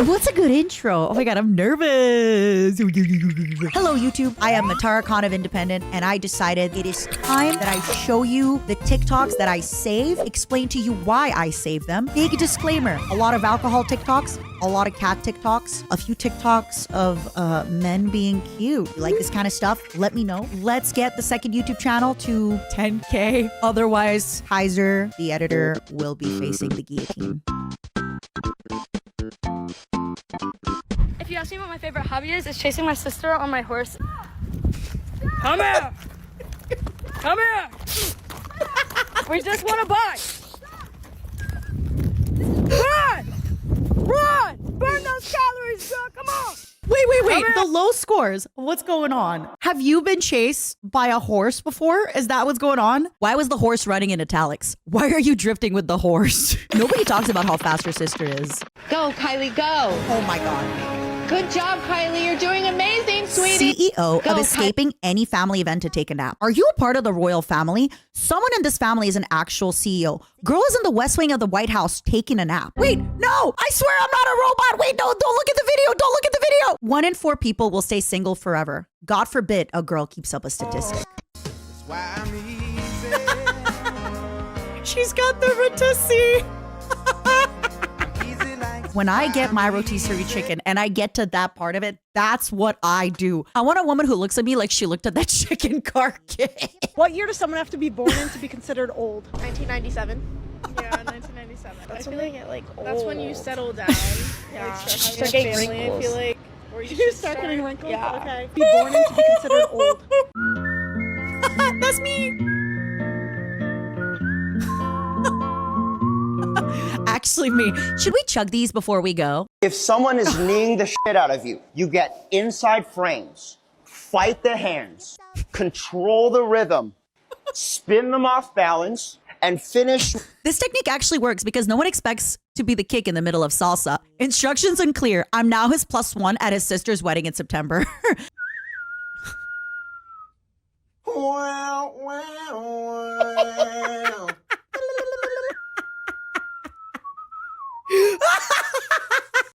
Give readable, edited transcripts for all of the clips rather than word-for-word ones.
What's a good intro? Oh my God, I'm nervous. Hello, YouTube. I am Matarakan of Independent, and I decided it is time that I show you the TikToks that I save, explain to you why I save them. Big disclaimer, a lot of alcohol TikToks, a lot of cat TikToks, a few TikToks of men being cute. You like this kind of stuff? Let me know. Let's get the second YouTube channel to 10K. Otherwise, Kaiser, the editor, will be facing the guillotine. If you ask me what my favorite hobby is, it's chasing my sister on my horse. Come here! Come here! We just want to buy! Run! Run! Burn those calories, girl! Come on! Wait. The low scores. What's going on? Have you been chased by a horse before? Is that what's going on? Why was the horse running in italics? Why are you drifting with the horse? Nobody talks about how fast your sister is. Go, Kylie, go. Oh my God. Good job, Kylie. You're doing amazing, sweetie. CEO of escaping any family event to take a nap. Are you a part of the royal family? Someone in this family is an actual CEO. Girl is in the West Wing of the White House taking a nap. Wait, no, I swear I'm not a robot. Wait, no, don't look at the video. Don't look at the video. 1 in 4 people will stay single forever. God forbid a girl keeps up a statistic. She's got the rotisserie. When I get my rotisserie chicken and I get to that part of it, that's what I do. I want a woman who looks at me like she looked at that chicken carcass. What year does someone have to be born in to be considered old? 1997. Yeah, 1997. That's I when feel they like get like old. that's when you settle down. Yeah, like Start start getting having a family. wrinkles. I feel like, or You start getting wrinkles? Yeah. Okay. Be born in to be considered old. That's me. Actually me. Should we chug these before we go? If someone is kneeing the shit out of you, you get inside frames, fight the hands, control the rhythm, spin them off balance, and finish. This technique actually works because no one expects to be the kick in the middle of salsa. Instructions unclear. I'm now his +1 at his sister's wedding in September.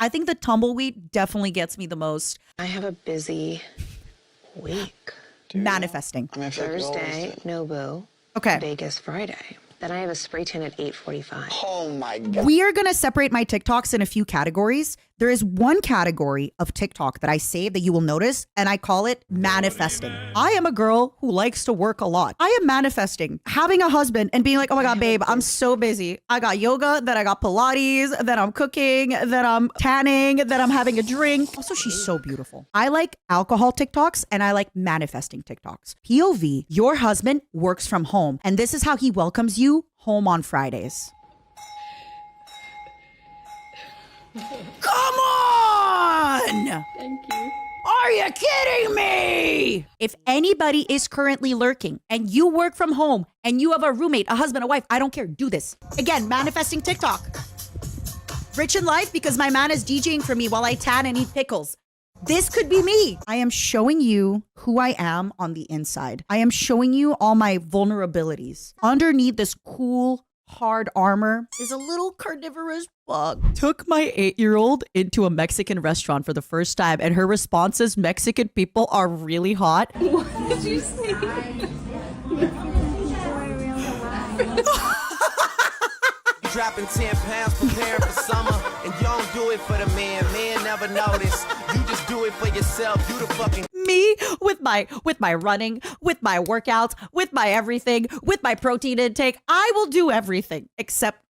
I think the tumbleweed definitely gets me the most. I have a busy week. Manifesting. Thursday, Nobu. Okay. Vegas Friday. Then I have a spray tan at 8:45. Oh my God. We are going to separate my TikToks in a few categories. There is one category of TikTok that I save that you will notice, and I call it manifesting. I am a girl who likes to work a lot. I am manifesting having a husband and being like, oh my God, babe, I'm so busy. I got yoga, then I got Pilates, then I'm cooking, then I'm tanning, then I'm having a drink. Also, she's so beautiful. I like alcohol TikToks and I like manifesting TikToks. POV, your husband works from home, and this is how he welcomes you home on Fridays. Come on! Thank you. Are you kidding me? If anybody is currently lurking and you work from home and you have a roommate, a husband, a wife, I don't care, do this. Again, manifesting TikTok. Rich in life because my man is DJing for me while I tan and eat pickles. This could be me. I am showing you who I am on the inside. I am showing you all my vulnerabilities. Underneath this cool, hard armor is a little carnivorous bug. Took my 8-year-old into a Mexican restaurant for the first time, and her response is, Mexican people are really hot. What did you say? Dropping 10 pounds, preparing for summer, and you don't do it for the man. Man never notice. You just do it for yourself. You the fucking Me with my running, with my workouts, with my everything, with my protein intake. I will do everything except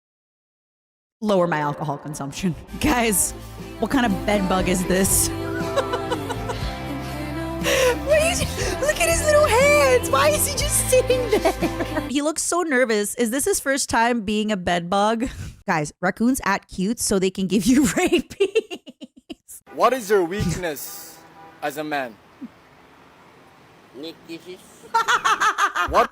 lower my alcohol consumption. Guys, what kind of bed bug is this? Wait, look at his little hands. Why is he just sitting there? He looks so nervous. Is this his first time being a bed bug? Guys, raccoons act cute so they can give you rabies. What is your weakness as a man? What?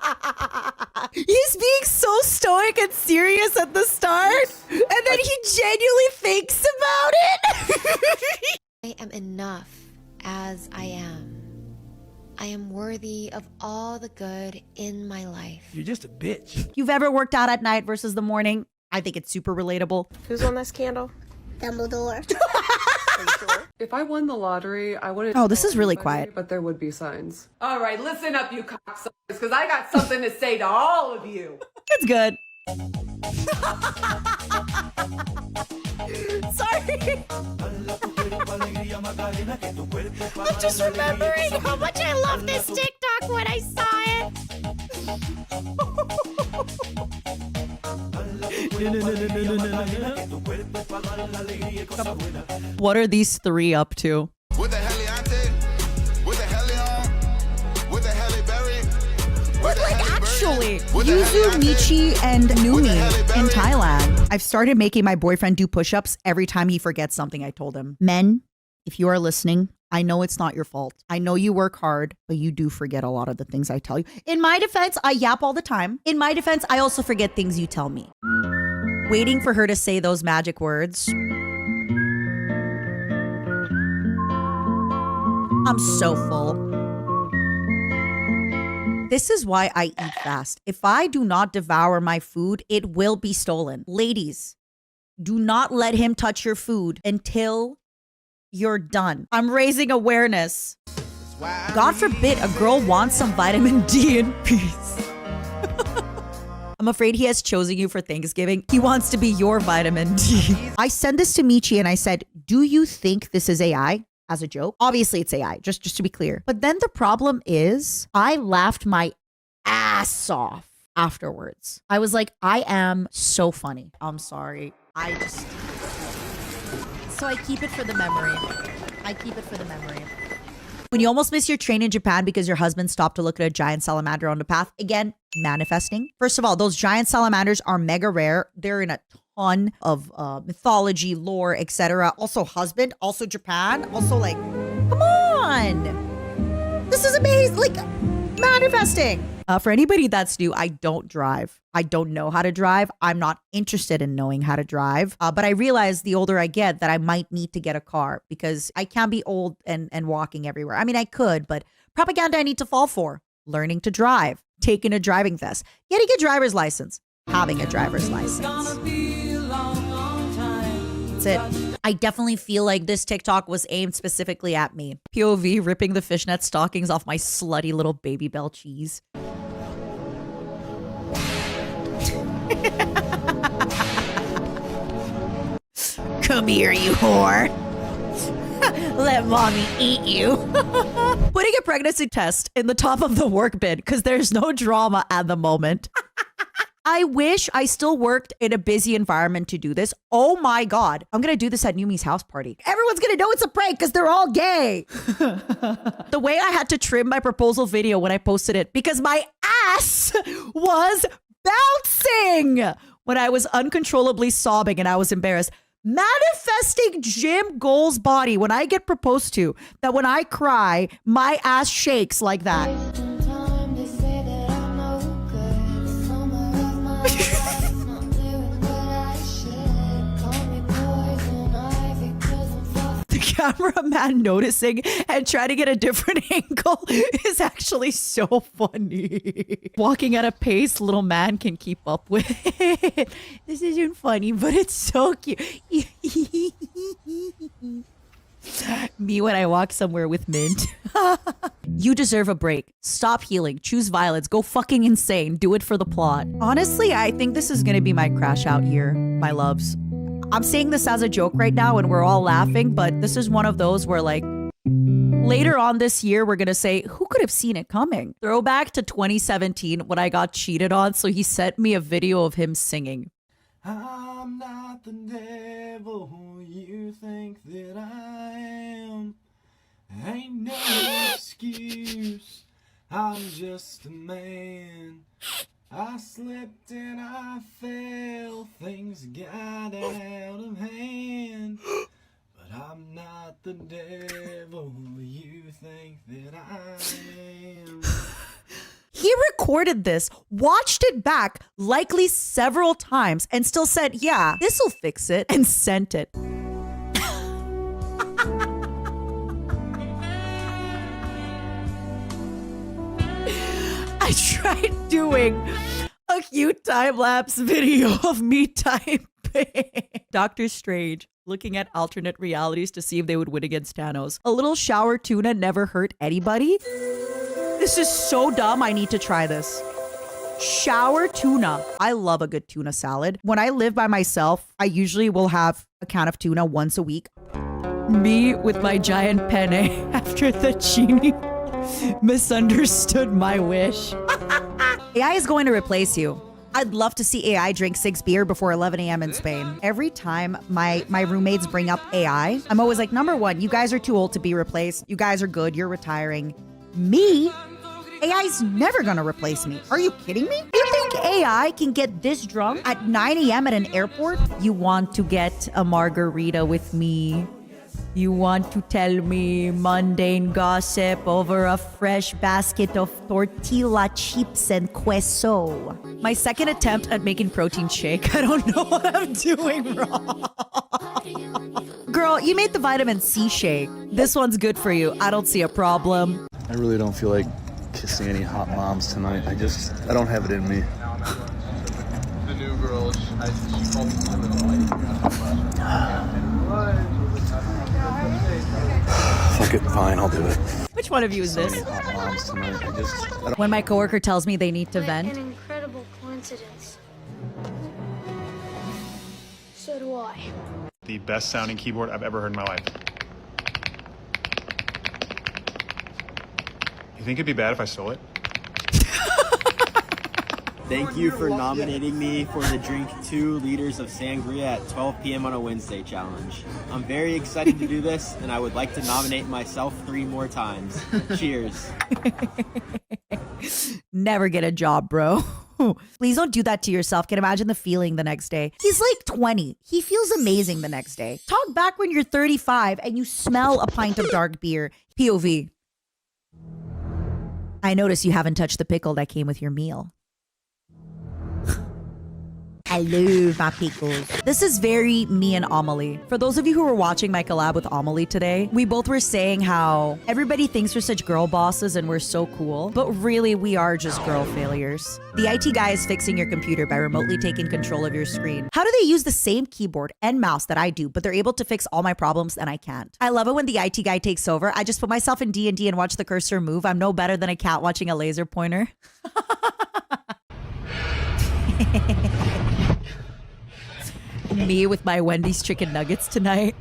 He's being so stoic and serious at the start, and then he genuinely thinks about it. I am enough as I am. I am worthy of all the good in my life. You're just a bitch. You've ever worked out at night versus the morning? I think it's super relatable. Who's on this candle? Dumbledore. If I won the lottery, I wouldn't. Oh, this is really tell quiet. anybody, but there would be signs. All right, listen up, you cocksuckers, because I got something to say to all of you. It's good. Sorry. I'm just remembering how much I love this TikTok when I saw it. What are these three up to? What the hell What the hell What the hell Berry? But like actually, Yuzu, Michi, and Numi in Thailand. I've started making my boyfriend do push-ups every time he forgets something I told him. Men, if you are listening, I know it's not your fault. I know you work hard, but you do forget a lot of the things I tell you. In my defense, I yap all the time. In my defense, I also forget things you tell me. Waiting for her to say those magic words. I'm so full. This is why I eat fast. If I do not devour my food, it will be stolen. Ladies, do not let him touch your food until you're done. I'm raising awareness. God forbid a girl wants some vitamin D in peace. I'm afraid he has chosen you for Thanksgiving. He wants to be your vitamin D. I sent this to Michi and I said, do you think this is AI? As a joke. Obviously it's AI, just to be clear. But then the problem is I laughed my ass off afterwards. I was like, I am so funny. I'm sorry. So I keep it for the memory. When you almost miss your train in Japan because your husband stopped to look at a giant salamander on the path, again, manifesting. First of all, those giant salamanders are mega rare. They're in a ton of mythology, lore, etc. Also husband, also Japan, also like, come on. This is amazing. Like, manifesting. For anybody that's new, I don't drive. I don't know how to drive. I'm not interested in knowing how to drive. But I realize the older I get that I might need to get a car because I can't be old and walking everywhere. I mean, I could, but propaganda I need to fall for. Learning to drive, taking a driving test, getting a driver's license, having a driver's license. That's it. I definitely feel like this TikTok was aimed specifically at me. POV ripping the fishnet stockings off my slutty little Baby Bell cheese. Come here, you whore. Let mommy eat you. Putting a pregnancy test in the top of the work bin because there's no drama at the moment. I wish I still worked in a busy environment to do this. Oh my God. I'm going to do this at Numi's house party. Everyone's going to know it's a prank because they're all gay. The way I had to trim my proposal video when I posted it because my ass was bouncing when I was uncontrollably sobbing and I was embarrassed. Manifesting gym goals body when I get proposed to, that when I cry, my ass shakes like that. The cameraman noticing and trying to get a different angle is actually so funny. Walking at a pace little man can keep up with. This isn't funny, but it's so cute. Me when I walk somewhere with Mint. You deserve a break. Stop healing. Choose violence. Go fucking insane. Do it for the plot. Honestly, I think this is gonna be my crash out year, my loves. I'm saying this as a joke right now and we're all laughing, but this is one of those where like later on this year, we're gonna say, who could have seen it coming? Throwback to 2017 when I got cheated on. So he sent me a video of him singing. I'm not the devil you think that I am. Ain't no excuse, I'm just a man. I slipped and I fell, things got out of hand. But I'm not the devil you think that I am. He recorded this, watched it back likely several times, and still said, yeah, this'll fix it, and sent it. I tried doing a cute time-lapse video of me typing. Doctor Strange, looking at alternate realities to see if they would win against Thanos. A little shower tuna never hurt anybody? This is so dumb. I need to try this. Shower tuna. I love a good tuna salad. When I live by myself, I usually will have a can of tuna once a week. Me with my giant penne after the genie misunderstood my wish. AI is going to replace you. I'd love to see AI drink 6 beer before 11 a.m. in Spain. Every time my roommates bring up AI, I'm always like, number one, you guys are too old to be replaced. You guys are good. You're retiring. Me? AI's never gonna replace me. Are you kidding me? You think AI can get this drunk at 9 a.m. at an airport? You want to get a margarita with me? You want to tell me mundane gossip over a fresh basket of tortilla chips and queso? My second attempt at making protein shake. I don't know what I'm doing wrong. Girl, you made the vitamin C shake. This one's good for you. I don't see a problem. I really don't feel like kissing any hot moms tonight. I don't have it in me. The new girl, she called Fuck it, fine, I'll do it. Which one of you is this? Hot moms tonight. When my coworker tells me they need to vent. An incredible coincidence. So do I. The best sounding keyboard I've ever heard in my life. You think it'd be bad if I stole it? Thank you for nominating me for the Drink 2 Liters of Sangria at 12 p.m. on a Wednesday challenge. I'm very excited to do this, and I would like to nominate myself 3 more times. Cheers. Never get a job, bro. Please don't do that to yourself. Can imagine the feeling the next day. He's like 20. He feels amazing the next day. Talk back when you're 35 and you smell a pint of dark beer. POV. I notice you haven't touched the pickle that came with your meal. I love my pickles. This is very me and Amelie. For those of you who were watching my collab with Amelie today, we both were saying how everybody thinks we're such girl bosses and we're so cool, but really we are just girl failures. The IT guy is fixing your computer by remotely taking control of your screen. How do they use the same keyboard and mouse that I do, but they're able to fix all my problems and I can't? I love it when the IT guy takes over. I just put myself in D&D and watch the cursor move. I'm no better than a cat watching a laser pointer. Me with my Wendy's chicken nuggets tonight.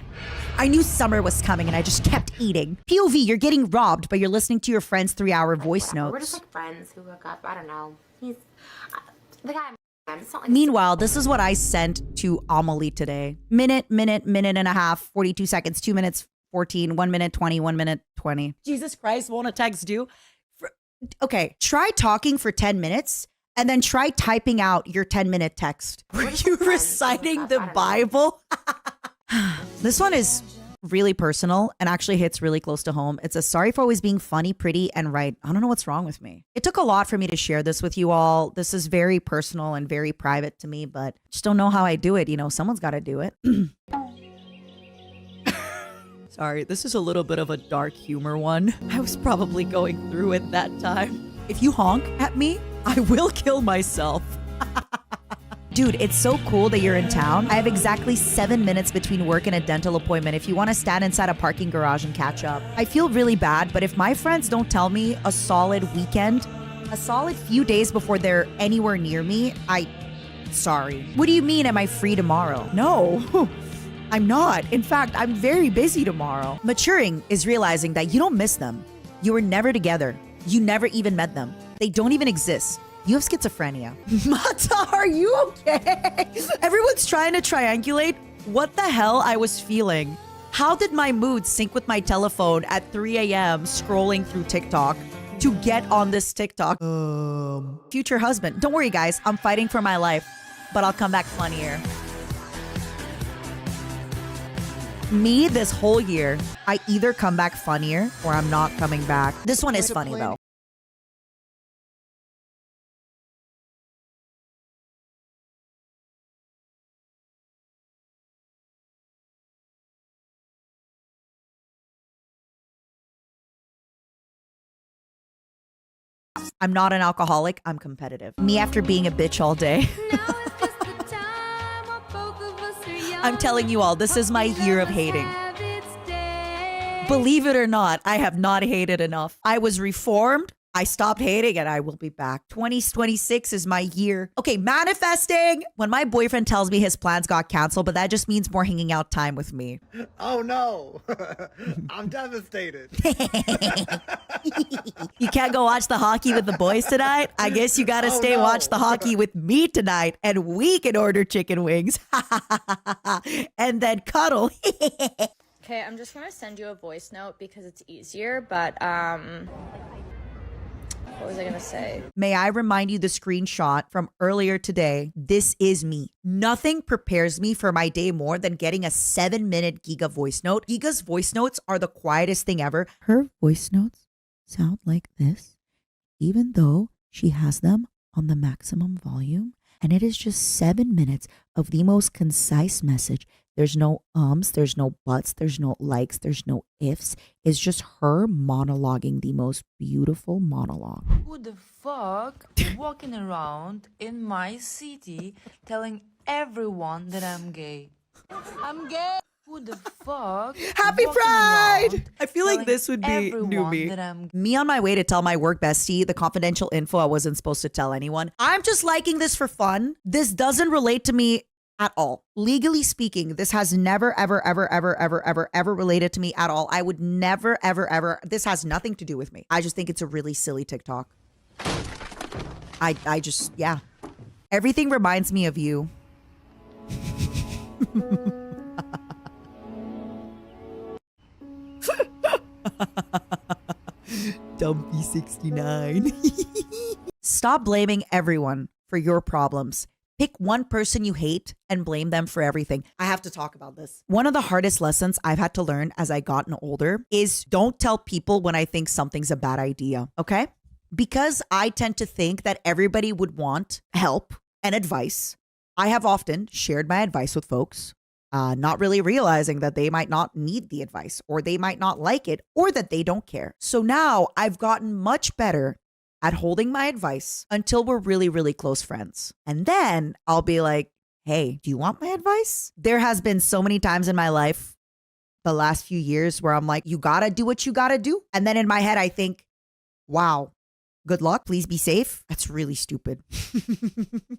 I knew summer was coming and I just kept eating. POV, you're getting robbed, but you're listening to your friend's 3-hour voice notes. We're just like friends who hook up. I don't know. He's the guy. It's not like Meanwhile, this is what I sent to Amelie today. Minute and a half, 42 seconds, 2 minutes, 14, 1 minute, 20, 1 minute, 20. Jesus Christ, won't a text do? Okay, try talking for 10 minutes. And then try typing out your 10-minute text. Were you reciting the Bible? This one is really personal and actually hits really close to home. It's a sorry for always being funny, pretty, and right. I don't know what's wrong with me. It took a lot for me to share this with you all. This is very personal and very private to me, but just don't know how I do it. You know, someone's got to do it. Sorry, this is a little bit of a dark humor one. I was probably going through it that time. If you honk at me, I will kill myself. Dude, it's so cool that you're in town. I have exactly 7 minutes between work and a dental appointment if you want to stand inside a parking garage and catch up. I feel really bad, but if my friends don't tell me a solid weekend, a solid few days before they're anywhere near me, sorry. What do you mean, am I free tomorrow? No, I'm not. In fact, I'm very busy tomorrow. Maturing is realizing that you don't miss them. You were never together. You never even met them. They don't even exist. You have schizophrenia. Matara, are you okay? Everyone's trying to triangulate what the hell I was feeling. How did my mood sync with my telephone at 3 a.m. scrolling through TikTok to get on this TikTok? Future husband. Don't worry, guys. I'm fighting for my life, but I'll come back funnier. Me, this whole year, I either come back funnier or I'm not coming back. This one is funny, though. I'm not an alcoholic. I'm I'm telling you all, this is my year of hating. Believe it or not, I have not hated enough. I was reformed. I stopped hating and I will be back. 2026 is my year. Okay, manifesting. When my boyfriend tells me his plans got canceled, but that just means more hanging out time with me. Oh no, I'm devastated. You can't go watch the hockey with the boys tonight? I guess you gotta stay watch the hockey with me tonight and we can order chicken wings. And then cuddle. Okay, I'm just gonna send you a voice note because it's easier, but what was I gonna say? May I remind you the screenshot from earlier today? This is me. Nothing prepares me for my day more than getting a 7-minute Giga voice note. Giga's voice notes are the quietest thing ever. Her voice notes sound like this, even though she has them on the maximum volume. And it is just 7 minutes of the most concise message. There's no ums, there's no buts, there's no likes, there's no ifs. It's just her monologuing the most beautiful monologue. Who the fuck walking around in my city telling everyone that I'm gay? I'm gay. Who the fuck? Happy walking Pride! around I feel like telling this would be everyone newbie. that I'm Me on my way to tell my work bestie the confidential info I wasn't supposed to tell anyone. I'm just liking this for fun. This doesn't relate to me at all. Legally speaking, this has never, ever, ever, ever, ever, ever, ever related to me at all. I would never, ever, ever. This has nothing to do with me. I just think it's a really silly TikTok. I just, yeah. Everything reminds me of you. Dumpy 69. Stop blaming everyone for your problems. Pick one person you hate and blame them for everything. I have to talk about this. One of the hardest lessons I've had to learn as I gotten older is don't tell people when I think something's a bad idea, okay? Because I tend to think that everybody would want help and advice. I have often shared my advice with folks, not really realizing that they might not need the advice or they might not like it or that they don't care. So now I've gotten much better at holding my advice until we're really, really close friends. And then I'll be like, hey, do you want my advice? There has been so many times in my life the last few years where I'm like, you gotta do what you gotta do. And then in my head, I think, wow, good luck. Please be safe. That's really stupid.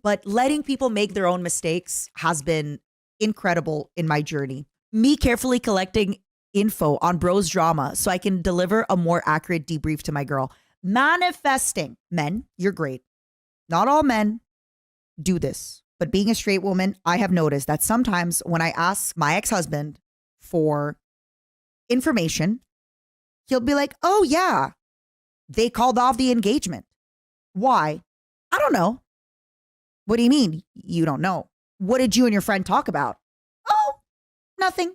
But letting people make their own mistakes has been incredible in my journey. Me carefully collecting info on bros drama so I can deliver a more accurate debrief to my girl. Manifesting. Men, you're great. Not all men do this. But being a straight woman, I have noticed that sometimes when I ask my ex-husband for information, he'll be like, oh yeah, they called off the engagement. Why? I don't know. What do you mean you don't know? What did you and your friend talk about? Oh, nothing.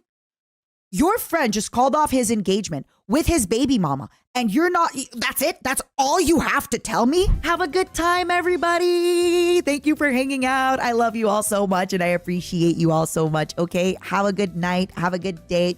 Your friend just called off his engagement with his baby mama and you're not, that's it? That's all you have to tell me? Have a good time, everybody. Thank you for hanging out. I love you all so much and I appreciate you all so much. Okay, have a good night. Have a good day.